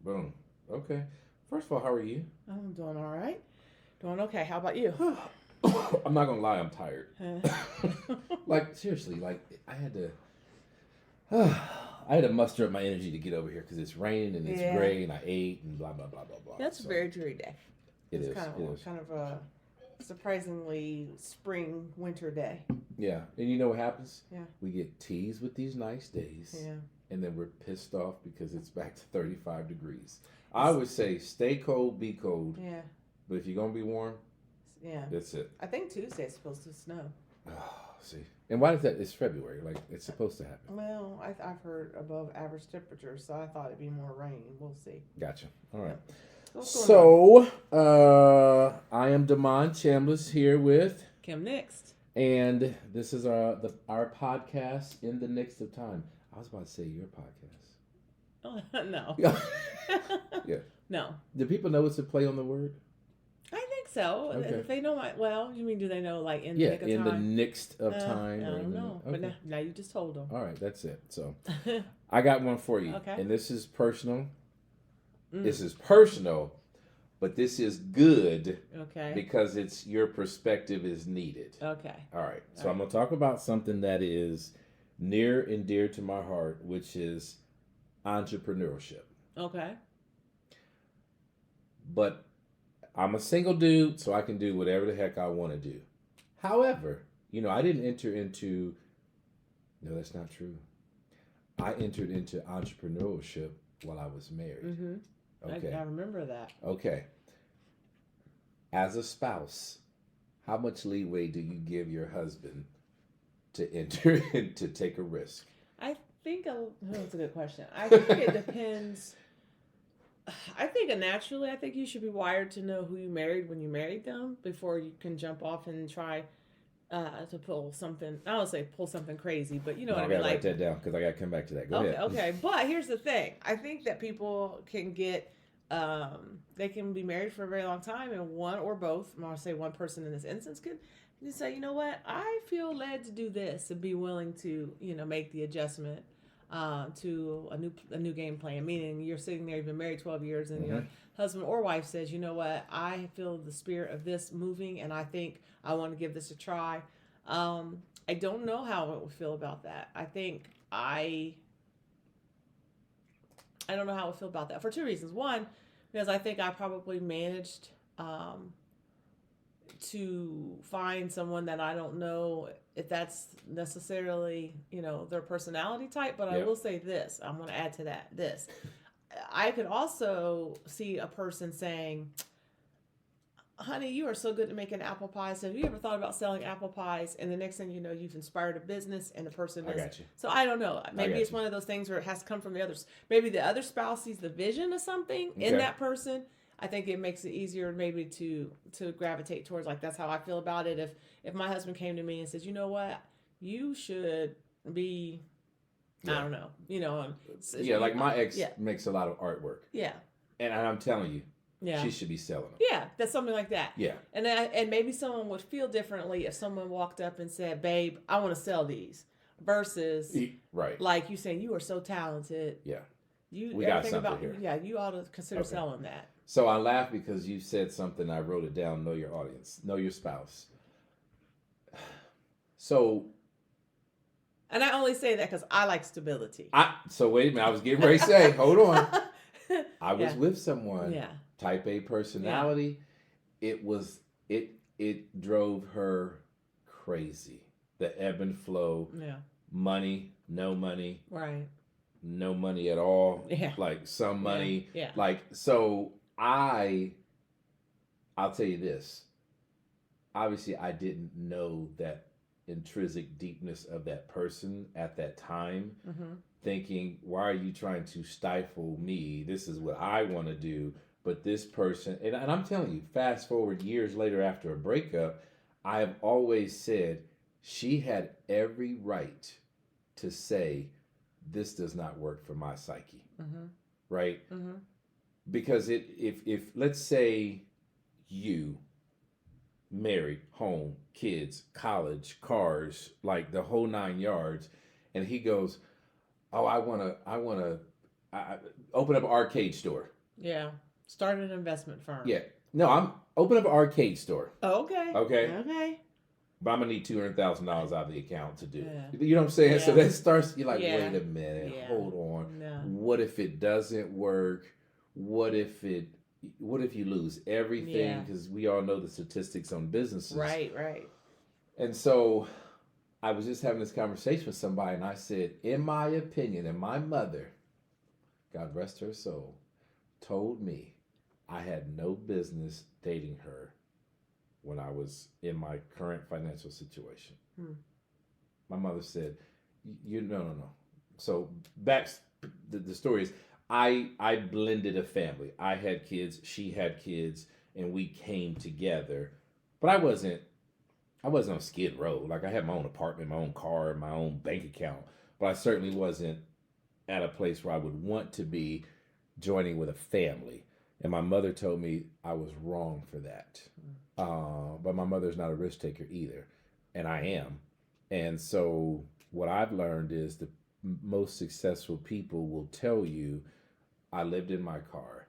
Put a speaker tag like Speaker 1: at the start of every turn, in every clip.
Speaker 1: Boom. Okay. First of all, how are you?
Speaker 2: I'm doing all right. Doing okay. How about you?
Speaker 1: I'm not gonna lie, I'm tired.
Speaker 2: Huh?
Speaker 1: Like seriously, like I had to muster up my energy to get over here because it's raining and it's
Speaker 2: Yeah,
Speaker 1: gray and I ate and blah blah blah blah blah.
Speaker 2: that's a
Speaker 1: So
Speaker 2: very dreary day.
Speaker 1: it
Speaker 2: It's
Speaker 1: is. It is.
Speaker 2: kind of a surprisingly spring winter day.
Speaker 1: Yeah. And you know what happens?
Speaker 2: Yeah,
Speaker 1: We get teased with these nice days,
Speaker 2: yeah,
Speaker 1: and then we're pissed off because it's back to 35 degrees. I
Speaker 2: It's-
Speaker 1: would say stay cold, be cold,
Speaker 2: yeah,
Speaker 1: but if you're gonna be warm,
Speaker 2: yeah.
Speaker 1: that's it.
Speaker 2: I think Tuesday's supposed to snow.
Speaker 1: See, and why is that? It's February, like it's supposed to happen.
Speaker 2: Well, I've heard above average temperatures, so I thought it'd be more rain. We'll see.
Speaker 1: Gotcha. All right.
Speaker 2: Yeah. What's going on?
Speaker 1: I am Damon Chambliss here with,
Speaker 2: Kim next.
Speaker 1: and this is our podcast in the next of time. I was about to say your podcast.
Speaker 2: Oh, no.
Speaker 1: Yeah. Yeah.
Speaker 2: No.
Speaker 1: Do people know it's a play on the word?
Speaker 2: I think so.
Speaker 1: Okay.
Speaker 2: If they know well, you mean do they know like in the
Speaker 1: Yeah,
Speaker 2: nick of
Speaker 1: in the
Speaker 2: time?
Speaker 1: next of time.
Speaker 2: I
Speaker 1: or in
Speaker 2: don't
Speaker 1: the,
Speaker 2: know.
Speaker 1: okay.
Speaker 2: But now you just told them.
Speaker 1: All right, that's it. So I got one for you,
Speaker 2: Okay.
Speaker 1: and this is personal.
Speaker 2: Mm.
Speaker 1: This is personal, but this is good
Speaker 2: Okay.
Speaker 1: because it's your perspective is needed.
Speaker 2: Okay.
Speaker 1: All right. So
Speaker 2: All
Speaker 1: I'm going to talk about something that is near and dear to my heart, which is entrepreneurship.
Speaker 2: Okay.
Speaker 1: But I'm a single dude, so I can do whatever the heck I want to do. However, I didn't enter into, no, that's not true. I entered into entrepreneurship while I was married.
Speaker 2: Mm-hmm.
Speaker 1: Okay.
Speaker 2: I remember that.
Speaker 1: Okay. As a spouse, how much leeway do you give your husband to enter and to take a risk?
Speaker 2: I think that's a good question. I think it depends. I think naturally, I think you should be wired to know who you married when you married them before you can jump off and try to pull something. I don't say pull something crazy, but you know
Speaker 1: No,
Speaker 2: what
Speaker 1: I
Speaker 2: I mean.
Speaker 1: gotta write that down because I gotta come back to that. Go
Speaker 2: Okay,
Speaker 1: ahead.
Speaker 2: okay. But here's the thing. I think that people can get, they can be married for a very long time, and one or both, I'll say one person in this instance, could just say, you know what, I feel led to do this and be willing to, make the adjustment to a new game plan. Meaning you're sitting there, you've been married 12 years, and your husband or wife says, you know what, I feel the spirit of this moving, and I think I want to give this a try. I don't know how I would feel about that. I don't know how I would feel about that for two reasons. One, because I think I probably managed to find someone that I don't know if that's necessarily, their personality type. But I
Speaker 1: Yep.
Speaker 2: will say this. I'm going to add to that. This. I could also see a person saying, honey, you are so good at making apple pies. Have you ever thought about selling apple pies? And the next thing you know, you've inspired a business and the person
Speaker 1: I
Speaker 2: is.
Speaker 1: got you.
Speaker 2: So I don't know. Maybe
Speaker 1: got
Speaker 2: it's
Speaker 1: you.
Speaker 2: one of those things where it has to come from the others. Maybe the other spouse sees the vision of something in
Speaker 1: Okay.
Speaker 2: that person. I think it makes it easier maybe to gravitate towards, like, that's how I feel about it. If my husband came to me and says, you know what, you should be,
Speaker 1: Yeah.
Speaker 2: I don't know,
Speaker 1: Yeah, like my ex
Speaker 2: yeah.
Speaker 1: makes a lot of artwork,
Speaker 2: Yeah.
Speaker 1: and I'm telling you,
Speaker 2: Yeah.
Speaker 1: she should be selling them.
Speaker 2: Yeah, that's something like that.
Speaker 1: Yeah.
Speaker 2: And maybe someone would feel differently if someone walked up and said, "Babe, I want to sell these," versus
Speaker 1: Right.
Speaker 2: like you saying, "You are so talented.
Speaker 1: Yeah.
Speaker 2: You
Speaker 1: We got
Speaker 2: everything
Speaker 1: something
Speaker 2: about
Speaker 1: here."
Speaker 2: yeah, you ought to consider
Speaker 1: Okay.
Speaker 2: selling that."
Speaker 1: So I laugh because you said something. I wrote it down. Know your audience. Know your spouse. So
Speaker 2: And I only say that because I like stability.
Speaker 1: So wait a minute. I was getting ready to say. Hold on. I was
Speaker 2: Yeah.
Speaker 1: with someone.
Speaker 2: Yeah.
Speaker 1: Type A personality. It drove her crazy. The ebb and flow.
Speaker 2: Yeah.
Speaker 1: Money, no money,
Speaker 2: Right.
Speaker 1: no money at all.
Speaker 2: Yeah.
Speaker 1: Like some money.
Speaker 2: Yeah.
Speaker 1: Like so I'll tell you this. Obviously I didn't know that intrinsic deepness of that person at that time,
Speaker 2: Mm-hmm.
Speaker 1: thinking, why are you trying to stifle me? This is what I want to do. But this person, and I'm telling you, fast forward years later after a breakup, I have always said she had every right to say, this does not work for my psyche.
Speaker 2: Mm-hmm.
Speaker 1: Right?
Speaker 2: Mm-hmm.
Speaker 1: Because if let's say you married, home, kids, college, cars, like the whole 9 yards, and he goes, oh, I wanna open up an arcade store.
Speaker 2: Yeah. Start an investment firm.
Speaker 1: Yeah. No, I'm open up an arcade store.
Speaker 2: Oh, okay.
Speaker 1: Okay.
Speaker 2: Okay.
Speaker 1: But I'm gonna need $200,000 out of the account to do
Speaker 2: Yeah.
Speaker 1: it. You know what I'm saying?
Speaker 2: Yeah.
Speaker 1: So that starts. You're like,
Speaker 2: Yeah.
Speaker 1: wait a minute,
Speaker 2: Yeah.
Speaker 1: hold on.
Speaker 2: No.
Speaker 1: What if it doesn't work? What if it? What if you lose everything?
Speaker 2: Yeah.
Speaker 1: Because we all know the statistics on businesses.
Speaker 2: Right. Right.
Speaker 1: And so I was just having this conversation with somebody, and I said, in my opinion, and my mother, God rest her soul, told me I had no business dating her when I was in my current financial situation. My mother said, "You no. So back, the story is, I blended a family. I had kids, she had kids, and we came together. But I wasn't on Skid Row. Like I had my own apartment, my own car, my own bank account. But I certainly wasn't at a place where I would want to be joining with a family. And my mother told me I was wrong for that. But my mother's not a risk taker either, and I am. And so what I've learned is the most successful people will tell you, I lived in my car.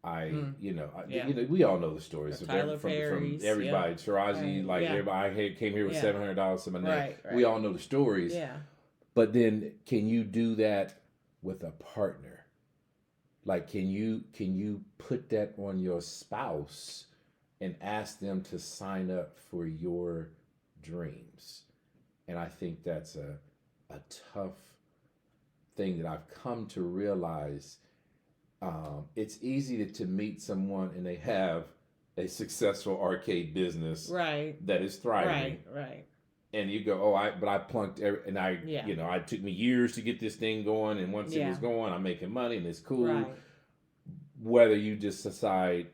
Speaker 1: We all know the stories from everybody. Taraji, everybody came here with $700 to my name.
Speaker 2: Right.
Speaker 1: We all know the stories.
Speaker 2: Yeah.
Speaker 1: But then, can you do that with a partner? Like, can you put that on your spouse and ask them to sign up for your dreams? And I think that's a tough thing that I've come to realize. It's easy to meet someone and they have a successful arcade business that is thriving.
Speaker 2: Right.
Speaker 1: And you go, but I plunked it took me years to get this thing going, and once it was going, I'm making money and it's cool.
Speaker 2: Right.
Speaker 1: Whether you just decide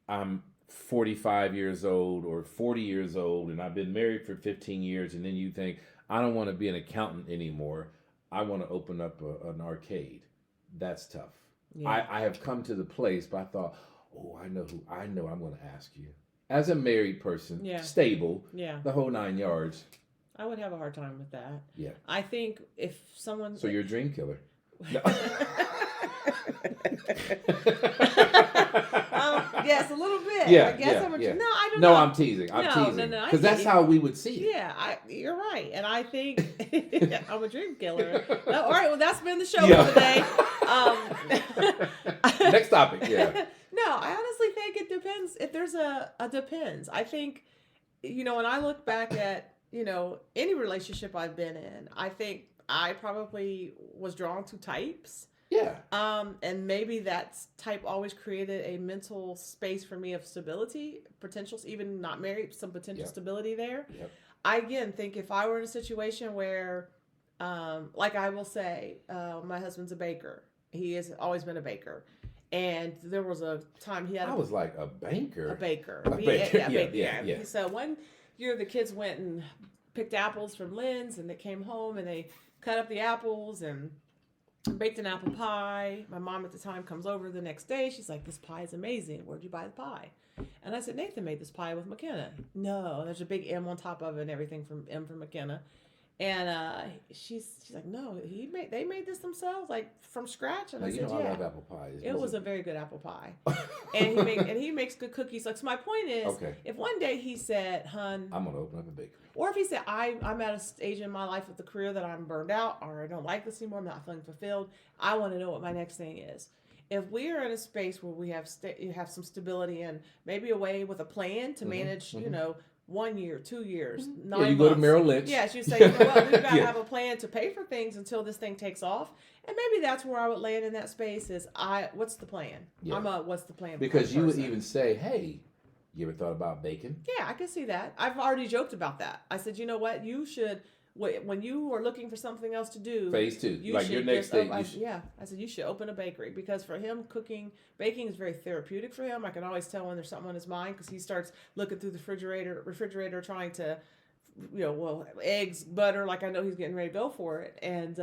Speaker 1: I'm 45 years old or 40 years old and I've been married for 15 years, and then you think, I don't want to be an accountant anymore. I want to open up an arcade. That's tough. Yeah. I have come to the place, but I thought, I know I'm going to ask you. As a married person, stable, the whole 9 yards.
Speaker 2: I would have a hard time with that.
Speaker 1: Yeah.
Speaker 2: I think if someone...
Speaker 1: So you're a dream killer. No.
Speaker 2: Yes, a little bit.
Speaker 1: Yeah,
Speaker 2: I guess
Speaker 1: I'm
Speaker 2: No, I don't
Speaker 1: know.
Speaker 2: No,
Speaker 1: I'm teasing.
Speaker 2: No.
Speaker 1: Because that's how we would see it.
Speaker 2: Yeah, you're right. And I think I'm a dream killer. No, all right, well, that's been the show for the day.
Speaker 1: Next topic, yeah.
Speaker 2: No, I honestly think it depends. If there's a depends. I think, when I look back at, any relationship I've been in, I think I probably was drawn to types.
Speaker 1: Yeah.
Speaker 2: And maybe that type always created a mental space for me of stability, potentials, even not married, some potential stability there.
Speaker 1: Yep.
Speaker 2: I, again, think if I were in a situation where, like I will say, my husband's a baker. He has always been a baker. And there was a time he had...
Speaker 1: I was like, a banker?
Speaker 2: A baker.
Speaker 1: A baker.
Speaker 2: Yeah. So one year the kids went and picked apples from Lynn's, and they came home and they cut up the apples and baked an apple pie. My mom at the time comes over the next day. She's like, this pie is amazing. Where'd you buy the pie? And I said, Nathan made this pie with McKenna. No, there's a big M on top of it and everything from M for McKenna. And she's like, no, they made this themselves, like from scratch. And I said,
Speaker 1: I love apple pie.
Speaker 2: It was a very good apple pie. and he makes good cookies. Like, so my point is, if one day he said, hun,
Speaker 1: I'm going to open up a bakery.
Speaker 2: Or if he said, I'm at a stage in my life with the career that I'm burned out, or I don't like this anymore, I'm not feeling fulfilled, I want to know what my next thing is. If we are in a space where we have some stability and maybe a way with a plan to manage, 1 year, 2 years, 9 months.
Speaker 1: You go to Merrill Lynch.
Speaker 2: Yes, you say, we've got to have a plan to pay for things until this thing takes off. And maybe that's where I would land in that space is, what's the plan?
Speaker 1: Yeah.
Speaker 2: what's the plan?
Speaker 1: Because you would even say, hey, you ever thought about baking?
Speaker 2: Yeah, I can see that. I've already joked about that. I said, you know what? You should, when you are looking for something else to do.
Speaker 1: Phase 2. Like your next stage.
Speaker 2: I said, you should open a bakery. Because for him, baking is very therapeutic for him. I can always tell when there's something on his mind because he starts looking through the refrigerator trying to, eggs, butter, like I know he's getting ready to go for it. And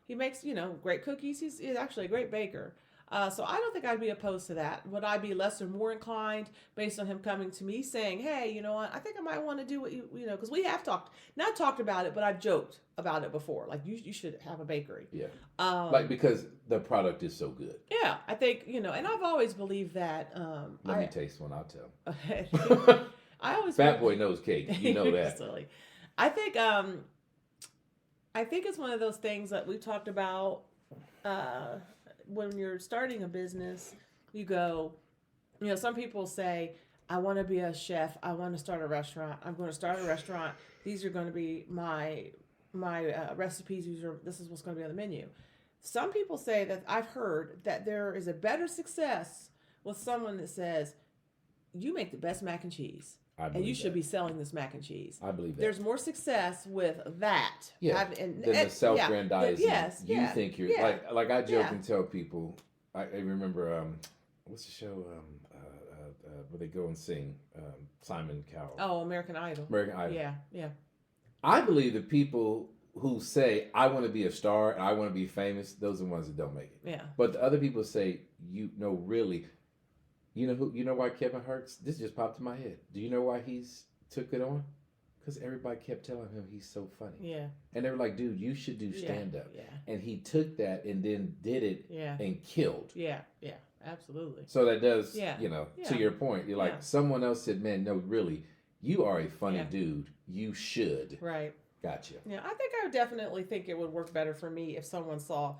Speaker 2: he makes, great cookies. He's actually a great baker. So I don't think I'd be opposed to that. Would I be less or more inclined based on him coming to me saying, hey, you know what, I think I might want to do what you know, because we have not talked about it, but I've joked about it before. Like, you should have a bakery.
Speaker 1: Yeah.
Speaker 2: Um,
Speaker 1: Because the product is so good.
Speaker 2: yeah, I think, and I've always believed that.
Speaker 1: Let me taste one, I'll tell.
Speaker 2: I always
Speaker 1: Fat boy knows cake. You know that.
Speaker 2: Silly. I think it's one of those things that we talked about when you're starting a business. You go, some people say, I want to be a chef. I want to start a restaurant. I'm going to start a restaurant. These are going to be my recipes. This is what's going to be on the menu. Some people say that I've heard that there is a better success with someone that says, you make the best mac and cheese. And you should be selling this mac and cheese.
Speaker 1: I believe that.
Speaker 2: There's more success with that.
Speaker 1: Yeah. Than the self-grandizing.
Speaker 2: Yes.
Speaker 1: You think you're like I joke and tell people. I remember what's the show where they go and sing Simon Cowell.
Speaker 2: Oh, American Idol.
Speaker 1: American Idol.
Speaker 2: Yeah.
Speaker 1: I believe the people who say I want to be a star and I want to be famous, those are the ones that don't make it.
Speaker 2: Yeah.
Speaker 1: But the other people say, really. You know why Kevin Hurts? This just popped in my head. Do you know why he's took it on? Because everybody kept telling him he's so funny.
Speaker 2: Yeah.
Speaker 1: And they were like, dude, you should do stand up.
Speaker 2: Yeah.
Speaker 1: And he took that and then did it and killed.
Speaker 2: Yeah. Absolutely.
Speaker 1: So that does, to your point, you're like, someone else said, man, no, really, you are a funny dude. You should.
Speaker 2: Right.
Speaker 1: Gotcha.
Speaker 2: Yeah, I think I would definitely think it would work better for me if someone saw,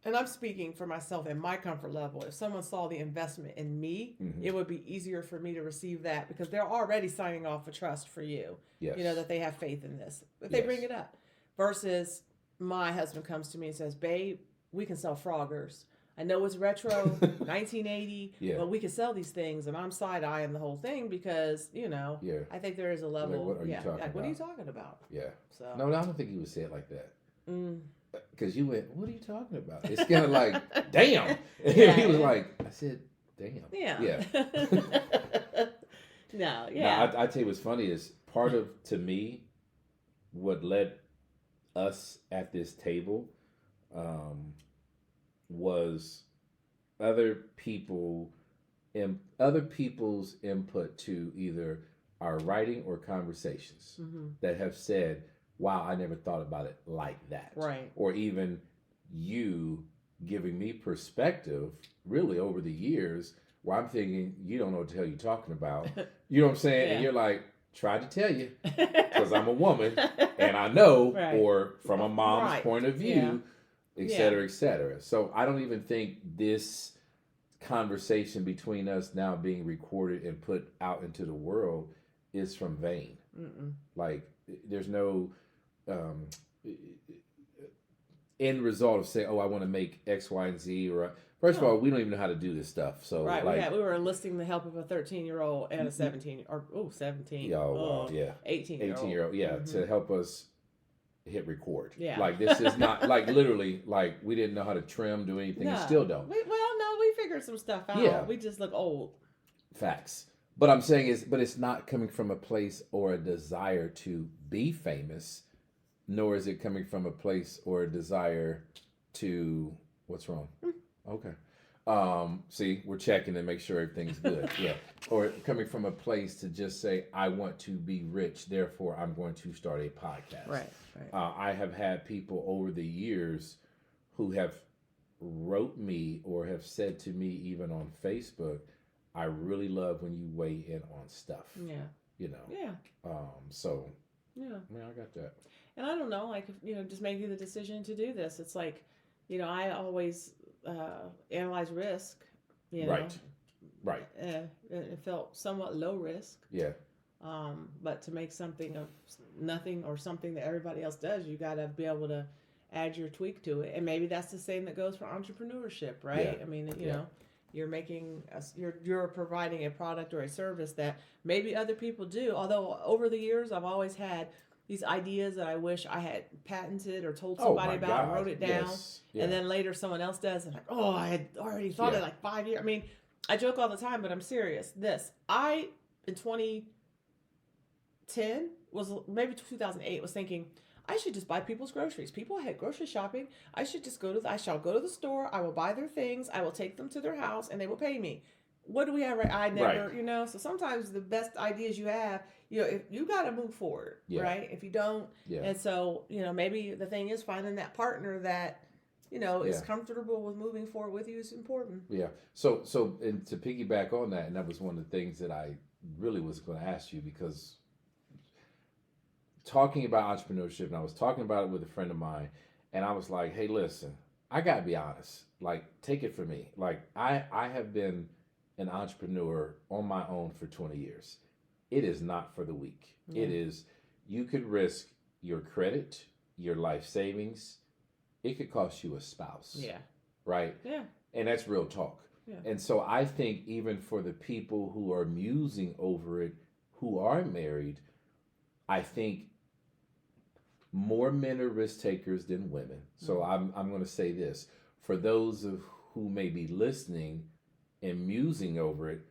Speaker 2: and I'm speaking for myself and my comfort level, if someone saw the investment in me, it would be easier for me to receive that because they're already signing off a trust for you.
Speaker 1: Yes.
Speaker 2: That they have faith in this. If they bring it up. Versus my husband comes to me and says, babe, we can sell Froggers. I know it's retro, 1980, but we can sell these things. And I'm side-eyeing the whole thing because, I think there is a level.
Speaker 1: Like, what are you talking about?
Speaker 2: What are you talking about?
Speaker 1: Yeah.
Speaker 2: So.
Speaker 1: No, I don't think he would say it like that. Because you went, what are you talking about? It's kind of like, damn. He was like, I said, damn.
Speaker 2: Yeah. No,
Speaker 1: I tell you what's funny is to me, what led us at this table was other people's input to either our writing or conversations that have said, wow, I never thought about it like that.
Speaker 2: Right.
Speaker 1: Or even you giving me perspective really over the years where I'm thinking, you don't know what the hell you're talking about. You know what I'm saying? And you're like, tried to tell you because I'm a woman and I know, or from a mom's point of view, et cetera, et cetera. So I don't even think this conversation between us now being recorded and put out into the world is from vain. Like, there's no end result of saying, oh, I want to make X, Y, and Z. Or first of all, we don't even know how to do this stuff. So
Speaker 2: we were enlisting the help of a 13-year-old and a 17 or 17. 18-year-old.
Speaker 1: To help us hit record.
Speaker 2: Yeah.
Speaker 1: Like, this is not like literally like we didn't know how to trim, do anything.
Speaker 2: No.
Speaker 1: And still don't.
Speaker 2: We figured some stuff out.
Speaker 1: Yeah.
Speaker 2: We just look old.
Speaker 1: Facts. But I'm saying it's not coming from a place or a desire to be famous, nor is it coming from a place or a desire to, what's wrong? Okay. See, we're checking to make sure everything's good. Yeah. Or coming from a place to just say, I want to be rich, therefore I'm going to start a podcast.
Speaker 2: Right.
Speaker 1: I have had people over the years who have wrote me or have said to me even on Facebook, I really love when you weigh in on stuff.
Speaker 2: Yeah.
Speaker 1: Yeah. So. Yeah. I got that.
Speaker 2: And I don't know, like, just making the decision to do this. It's like, I always analyze risk.
Speaker 1: Right.
Speaker 2: It felt somewhat low risk.
Speaker 1: Yeah.
Speaker 2: But to make something of nothing or something that everybody else does, you got to be able to add your tweak to it. And maybe that's the same that goes for entrepreneurship, right?
Speaker 1: Yeah.
Speaker 2: I mean, you're you're providing a product or a service that maybe other people do. Although over the years, I've always had these ideas that I wish I had patented or told somebody about and wrote it down.
Speaker 1: Yes. Yeah.
Speaker 2: And then later someone else does and like, oh, I had already thought it like 5 years. I mean, I joke all the time, but I'm serious. In 2010 was maybe 2008 was thinking, I should just buy people's groceries. People had grocery shopping. I should just I shall go to the store. I will buy their things. I will take them to their house and they will pay me. What do we have? Right? I never,
Speaker 1: Right.
Speaker 2: you know, so sometimes the best ideas you have, you know, if you got to move forward,
Speaker 1: Yeah.
Speaker 2: right? If you don't,
Speaker 1: Yeah.
Speaker 2: and so, you know, maybe the thing is finding that partner that, you know, is
Speaker 1: Yeah.
Speaker 2: comfortable with moving forward with you is important.
Speaker 1: Yeah. So, and to piggyback on that, and that was one of the things that I really was going to ask you, because talking about entrepreneurship, and I was talking about it with a friend of mine, and I was like, hey, listen, I got to be honest. Like, take it from me. Like, I have been an entrepreneur on my own for 20 years. It is not for the weak.
Speaker 2: Yeah.
Speaker 1: It is, you could risk your credit, your life savings. It could cost you a spouse.
Speaker 2: Yeah.
Speaker 1: Right?
Speaker 2: Yeah.
Speaker 1: And that's real talk.
Speaker 2: Yeah.
Speaker 1: And so I think even for the people who are musing over it, who are married, I think more men are risk takers than women. So I'm going to say this. For those of who may be listening and musing over it,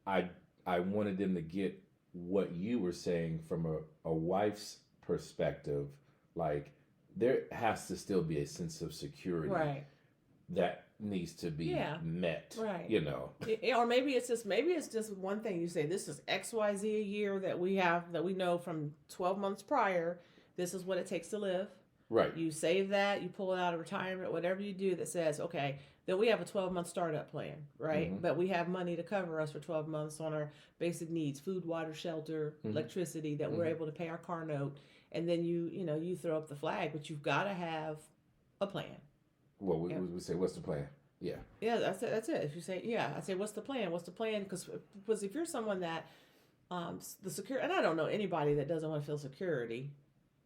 Speaker 1: I wanted them to get what you were saying from a wife's perspective. Like, there has to still be a sense of security,
Speaker 2: Right.
Speaker 1: that needs to be met.
Speaker 2: Right.
Speaker 1: You know.
Speaker 2: Or maybe it's just one thing. You say, this is XYZ a year that we have, that we know from 12 months prior. This is what it takes to live.
Speaker 1: Right.
Speaker 2: You save that, you pull it out of retirement, whatever you do that says, okay, then we have a 12-month startup plan, right?
Speaker 1: Mm-hmm.
Speaker 2: But we have money to cover us for 12 months on our basic needs, food, water, shelter,
Speaker 1: Mm-hmm.
Speaker 2: electricity, that we're able to pay our car note. And then you throw up the flag, but you've got to have a plan.
Speaker 1: Well, we say, what's the plan? Yeah.
Speaker 2: Yeah, that's it. If you say, I say, what's the plan? What's the plan? Because if you're someone that, the secure, and I don't know anybody that doesn't want to feel security.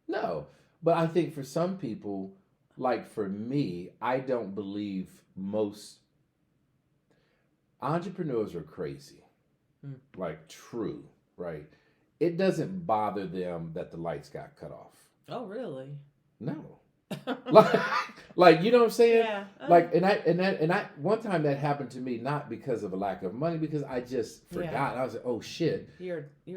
Speaker 1: No, but I think for some people, like for me, I don't believe most entrepreneurs are crazy. Like, true, right? It doesn't bother them that the lights got cut off.
Speaker 2: Oh, really?
Speaker 1: No. like, you know what I'm saying?
Speaker 2: Yeah.
Speaker 1: Like, and I one time that happened to me, not because of a lack of money, because I just forgot. I was like, oh shit.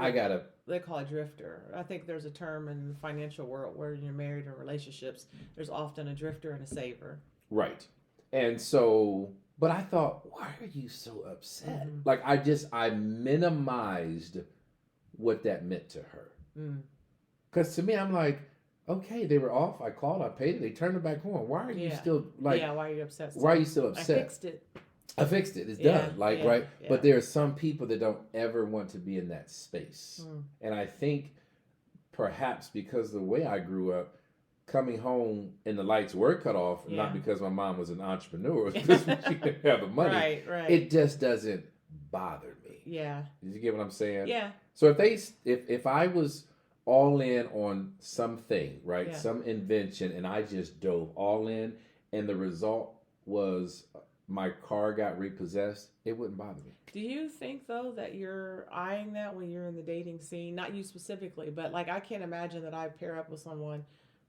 Speaker 1: I gotta.
Speaker 2: They call it drifter. I think there's a term in the financial world where you're married or relationships, there's often a drifter and a saver.
Speaker 1: Right. And so, but I thought, why are you so upset?
Speaker 2: Mm-hmm.
Speaker 1: Like, I minimized what that meant to her. Because to me, I'm like, okay, they were off. I called, I paid it. They turned it back on. Why are you still like?
Speaker 2: Yeah, why are you upset?
Speaker 1: Why are you still upset? I fixed it. It's done. Like, right? Yeah. But there are some people that don't ever want to be in that space. And I think perhaps because the way I grew up, coming home and the lights were cut off, not because my mom was an entrepreneur, because she didn't have the money.
Speaker 2: Right.
Speaker 1: It just doesn't bother me.
Speaker 2: Yeah.
Speaker 1: Did you get what I'm saying?
Speaker 2: Yeah.
Speaker 1: So if I was all in on something, right?
Speaker 2: Yeah.
Speaker 1: Some invention, and I just dove all in, and the result was my car got repossessed, it wouldn't bother me.
Speaker 2: Do you think, though, that you're eyeing that when you're in the dating scene? Not you specifically, but like, I can't imagine that I'd pair up with someone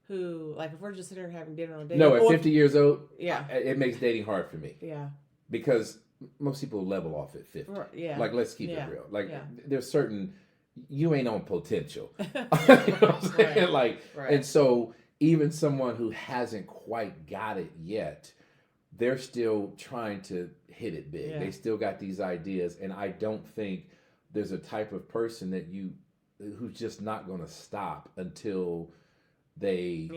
Speaker 2: who, like, if we're just sitting here having dinner on a date.
Speaker 1: No, at 50 years old,
Speaker 2: yeah,
Speaker 1: it makes dating hard for me.
Speaker 2: Yeah.
Speaker 1: Because most people level off at 50.
Speaker 2: Yeah.
Speaker 1: Like, let's keep it real. Like,
Speaker 2: yeah.
Speaker 1: There's certain, you ain't on potential. You know what I'm saying? Like, and so even someone who hasn't quite got it yet, they're still trying to hit it big. They still got these ideas, and I don't think there's a type of person that who's just not going to stop until they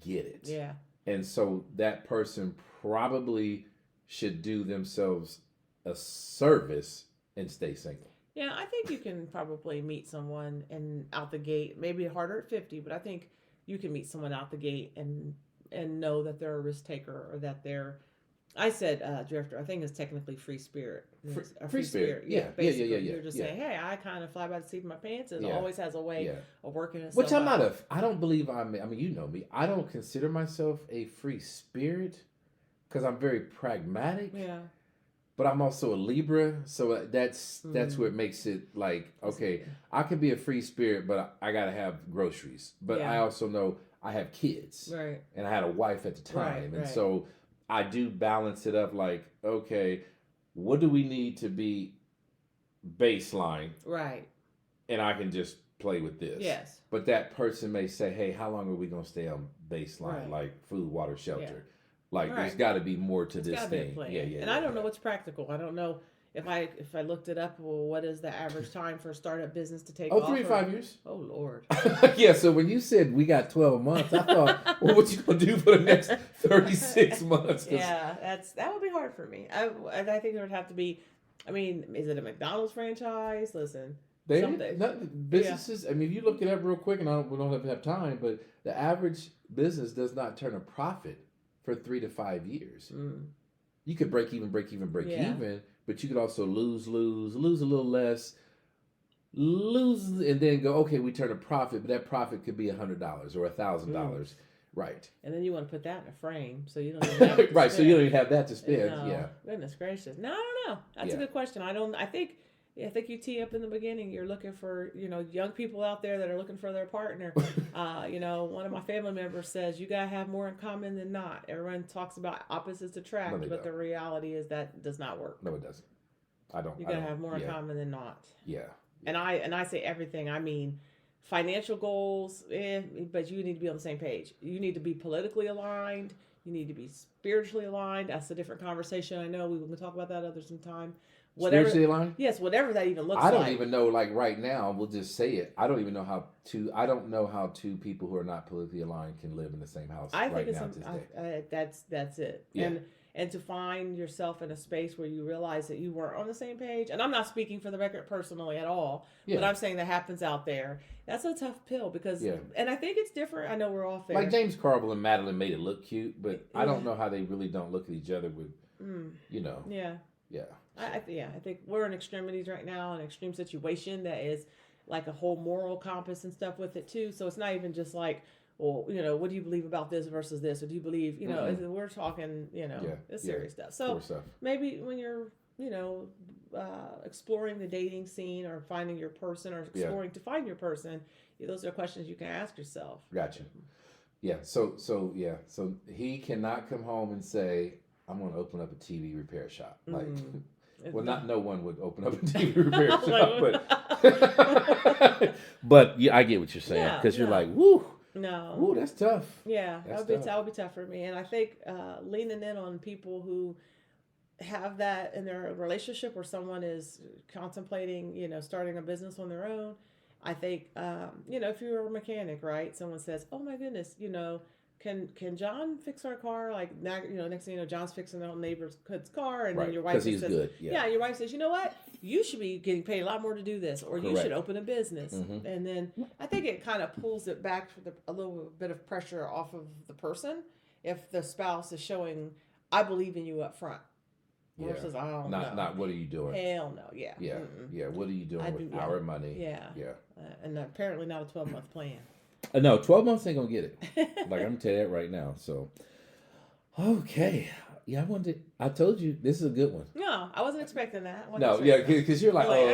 Speaker 1: get it.
Speaker 2: Yeah.
Speaker 1: And so that person probably should do themselves a service and stay single.
Speaker 2: Yeah, I think you can probably meet someone and out the gate, maybe harder at 50, but I think you can meet someone out the gate and know that they're a risk taker, or that they're, I said drifter, I think it's technically free spirit.
Speaker 1: Free spirit. Yeah.
Speaker 2: Basically, you're just saying, hey, I kind of fly by the seat of my pants, and it always has a way of working itself
Speaker 1: Which I'm
Speaker 2: out.
Speaker 1: I don't believe I mean, you know me. I don't consider myself a free spirit because I'm very pragmatic.
Speaker 2: Yeah.
Speaker 1: But I'm also a Libra, so that's what makes it like, okay, I can be a free spirit, but I got to have groceries. But I also know I have kids.
Speaker 2: Right.
Speaker 1: And I had a wife at the time. And so I do balance it up like, okay, what do we need to be baseline?
Speaker 2: Right.
Speaker 1: And I can just play with this.
Speaker 2: Yes.
Speaker 1: But that person may say, hey, how long are we going to stay on baseline?
Speaker 2: Right.
Speaker 1: Like food, water, shelter.
Speaker 2: Yeah.
Speaker 1: Like
Speaker 2: Right.
Speaker 1: there's got to be more to
Speaker 2: It's
Speaker 1: this
Speaker 2: gotta be a
Speaker 1: thing.
Speaker 2: plan.
Speaker 1: Yeah.
Speaker 2: And I don't know what's practical. I don't know if I looked it up. Well, what is the average time for a startup business to take off?
Speaker 1: 3 to 5 years.
Speaker 2: Oh Lord.
Speaker 1: Yeah. So when you said we got 12 months, I thought, well, what you gonna do for the next 36 months?
Speaker 2: Yeah, that would be hard for me. I think there would have to be. I mean, is it a McDonald's franchise? Listen.
Speaker 1: Businesses. I mean, if you look it up real quick, and we don't have time, but the average business does not turn a profit for 3 to 5 years.
Speaker 2: Mm.
Speaker 1: You could break even, but you could also lose a little less, lose, and then go, okay, we turn a profit, but that profit could be $100 or $1,000. Right.
Speaker 2: And then you want to put that in a frame, so you don't even have
Speaker 1: right. So you don't even have that to spend.
Speaker 2: No.
Speaker 1: Yeah.
Speaker 2: Goodness gracious. No, I don't know. That's a good question. I think you tee up in the beginning. You're looking for, young people out there that are looking for their partner. One of my family members says you gotta have more in common than not. Everyone talks about opposites attract, but the reality is that does not work.
Speaker 1: No, it doesn't. I don't.
Speaker 2: You gotta have more in common than not.
Speaker 1: Yeah.
Speaker 2: And I say everything. I mean, financial goals, but you need to be on the same page. You need to be politically aligned. You need to be spiritually aligned. That's a different conversation. I know we can talk about that other some time.
Speaker 1: Spiritually aligned?
Speaker 2: Yes, whatever that even looks
Speaker 1: like.
Speaker 2: like.
Speaker 1: I don't even know, like right now, we'll just say it. I don't know how two people who are not politically aligned can live in the same house
Speaker 2: That's it.
Speaker 1: Yeah.
Speaker 2: And to find yourself in a space where you realize that you weren't on the same page. And I'm not speaking for the record personally at all, but I'm saying that happens out there. That's a tough pill because, and I think it's different. I know we're all fair.
Speaker 1: Like James Carville and Madeline made it look cute, but I don't know how they really don't look at each other with,
Speaker 2: Yeah.
Speaker 1: Yeah.
Speaker 2: I think we're in extremities right now, an extreme situation that is like a whole moral compass and stuff with it too. So it's not even just like, well, what do you believe about this versus this? Or do you believe, we're talking, it's serious stuff. So maybe when you're, exploring the dating scene or finding your person or exploring to find your person, those are questions you can ask yourself.
Speaker 1: Gotcha. Yeah. So he cannot come home and say, I'm going to open up a TV repair shop. Like, well, no one would open up a TV repair shop, but yeah, I get what you're saying because you're like, woo.
Speaker 2: No.
Speaker 1: Ooh, that's tough.
Speaker 2: Yeah, that would be tough for me. And I think leaning in on people who have that in their relationship or someone is contemplating, starting a business on their own. I think, if you're a mechanic, right? Someone says, oh my goodness, can John fix our car? Like, next thing you know, John's fixing the neighbor's kid's car, and then your wife says,
Speaker 1: good.
Speaker 2: Yeah, your wife says, you know what? You should be getting paid a lot more to do this, or you should open a business. Mm-hmm. And then I think it kind of pulls it back for a little bit of pressure off of the person if the spouse is showing, I believe in you up front. Versus, I don't know.
Speaker 1: Not what are you doing?
Speaker 2: Hell no, yeah.
Speaker 1: Yeah, yeah. What are you doing with our money?
Speaker 2: Yeah.
Speaker 1: Yeah.
Speaker 2: And apparently not a 12-month plan.
Speaker 1: No, 12 months ain't gonna get it. Like, I'm gonna tell you that right now. So, okay. Yeah, I told you this is a good one.
Speaker 2: No, I wasn't expecting that.
Speaker 1: Because you're like, right.
Speaker 2: And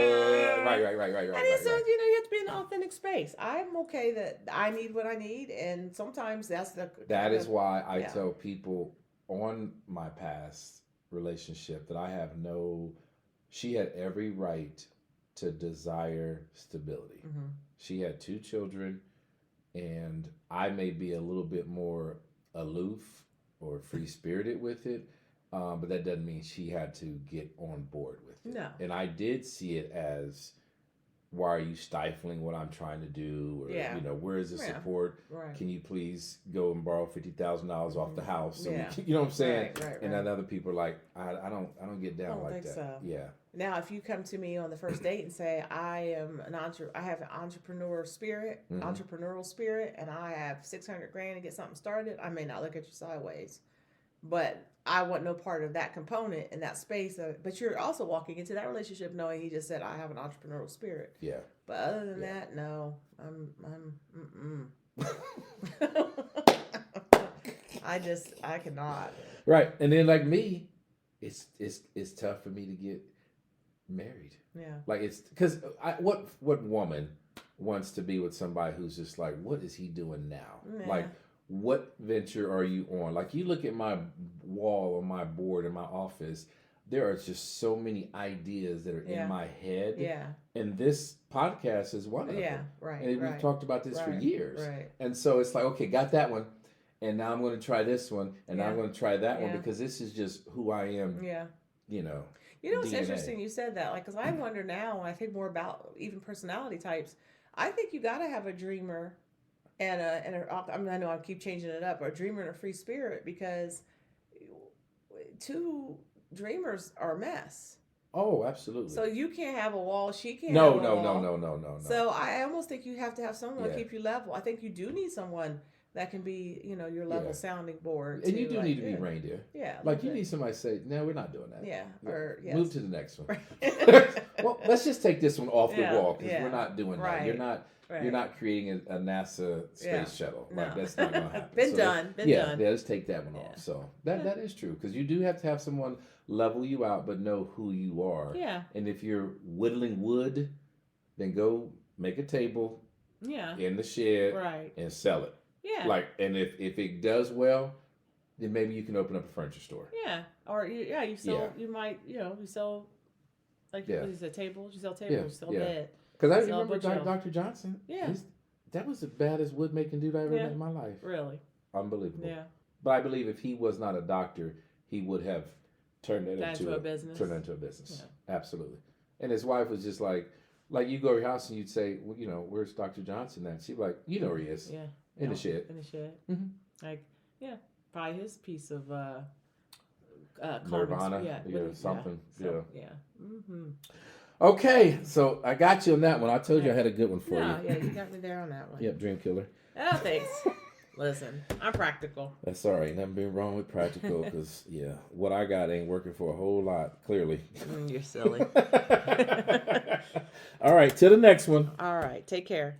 Speaker 2: it's you have to be in an authentic space. I'm okay that I need what I need, and sometimes
Speaker 1: that is why I tell people on my past relationship that she had every right to desire stability. Mm-hmm. She had 2 children. And I may be a little bit more aloof or free-spirited with it, but that doesn't mean she had to get on board with it.
Speaker 2: No.
Speaker 1: And I did see it as, why are you stifling what I'm trying to do? Or, where is the support?
Speaker 2: Right.
Speaker 1: Can you please go and borrow $50,000 off the house? So you know what I'm saying? Right. And then other people are like, I don't get down like that. So. Yeah.
Speaker 2: Now, if you come to me on the first date and say, I have an entrepreneurial spirit, and I have $600,000 to get something started, I may not look at you sideways, but I want no part of that component in that space. But you're also walking into that relationship knowing he just said, I have an entrepreneurial spirit.
Speaker 1: Yeah.
Speaker 2: But other than that, no, I cannot.
Speaker 1: Right. And then like me, it's tough for me to get married.
Speaker 2: Yeah.
Speaker 1: Like it's because what woman wants to be with somebody who's just like, what is he doing now? Yeah. Like, what venture are you on? Like, you look at my wall on my board in my office, there are just so many ideas that are
Speaker 2: Yeah.
Speaker 1: in my head.
Speaker 2: Yeah.
Speaker 1: And this podcast is one of
Speaker 2: Yeah.
Speaker 1: them.
Speaker 2: Right.
Speaker 1: And
Speaker 2: right.
Speaker 1: we've talked about this for
Speaker 2: Right.
Speaker 1: years.
Speaker 2: Right.
Speaker 1: And so it's like, okay, got that one. And now I'm going to try this one. And now
Speaker 2: Yeah.
Speaker 1: I'm going to try that one
Speaker 2: Yeah.
Speaker 1: because this is just who I am,
Speaker 2: Yeah.
Speaker 1: you know.
Speaker 2: You know, it's
Speaker 1: DNA.
Speaker 2: interesting you said that. Like, because I wonder now, when I think more about even personality types, I think you got to have a dreamer I mean, I know I keep changing it up, a dreamer and a free spirit, because two dreamers are a mess.
Speaker 1: Oh, absolutely.
Speaker 2: So you can't have a wall. She can't
Speaker 1: No,
Speaker 2: have a wall.
Speaker 1: no.
Speaker 2: So I almost think you have to have someone
Speaker 1: Yeah.
Speaker 2: to keep you level. I think you do need someone that can be, you know, your level
Speaker 1: Yeah.
Speaker 2: sounding board.
Speaker 1: And
Speaker 2: to,
Speaker 1: you do
Speaker 2: like,
Speaker 1: need to be reined in.
Speaker 2: Yeah.
Speaker 1: Like you need somebody to say, no, we're not doing that.
Speaker 2: Yeah. Or yes.
Speaker 1: Move to the next one.
Speaker 2: Right.
Speaker 1: Well, let's just take this one off the
Speaker 2: Yeah,
Speaker 1: wall because
Speaker 2: yeah.
Speaker 1: we're not doing that.
Speaker 2: Right.
Speaker 1: You're not creating a NASA space
Speaker 2: Yeah.
Speaker 1: shuttle.
Speaker 2: No.
Speaker 1: Like that's not going to happen.
Speaker 2: Been
Speaker 1: So
Speaker 2: done. Been
Speaker 1: yeah,
Speaker 2: done.
Speaker 1: yeah, let's take that one
Speaker 2: Yeah.
Speaker 1: off. So that is true because you do have to have someone level you out, but know who you are.
Speaker 2: Yeah.
Speaker 1: And if you're whittling wood, then go make a table
Speaker 2: Yeah.
Speaker 1: in the shed
Speaker 2: Right.
Speaker 1: and sell it.
Speaker 2: Yeah.
Speaker 1: Like, and if it does well, then maybe you can open up a furniture store.
Speaker 2: Yeah. Or you sell.
Speaker 1: Yeah.
Speaker 2: You might you sell like
Speaker 1: Yeah.
Speaker 2: what is it, tables? You sell tables.
Speaker 1: Yeah,
Speaker 2: You sell
Speaker 1: yeah.
Speaker 2: bed.
Speaker 1: Because I
Speaker 2: Sell a
Speaker 1: remember
Speaker 2: bookshelf.
Speaker 1: Dr. Johnson.
Speaker 2: Yeah.
Speaker 1: That was the baddest wood making dude I ever
Speaker 2: Yeah.
Speaker 1: met in my life.
Speaker 2: Really.
Speaker 1: Unbelievable.
Speaker 2: Yeah.
Speaker 1: But I believe if he was not a doctor, he would have turned it
Speaker 2: That
Speaker 1: into
Speaker 2: a business.
Speaker 1: Turned it into a business. Absolutely. And his wife was just like you go to your house and you'd say, well, you know, where's Dr. Johnson at? She'd be like, you know where he is.
Speaker 2: Yeah.
Speaker 1: In the shed.
Speaker 2: In the shed.
Speaker 1: Mm-hmm.
Speaker 2: Like, yeah, buy his piece of
Speaker 1: Nirvana,
Speaker 2: really,
Speaker 1: something.
Speaker 2: So, yeah. Mm-hmm.
Speaker 1: Okay, so I got you on that one. I told you I
Speaker 2: Yeah.
Speaker 1: had a good one for
Speaker 2: No,
Speaker 1: you.
Speaker 2: yeah, you got me there on that one.
Speaker 1: Yep, Dream Killer.
Speaker 2: Oh, thanks. Listen, I'm practical.
Speaker 1: That's all right. Nothing been wrong with practical because, what I got ain't working for a whole lot, clearly.
Speaker 2: You're silly.
Speaker 1: All right, till the next one.
Speaker 2: All right, take care.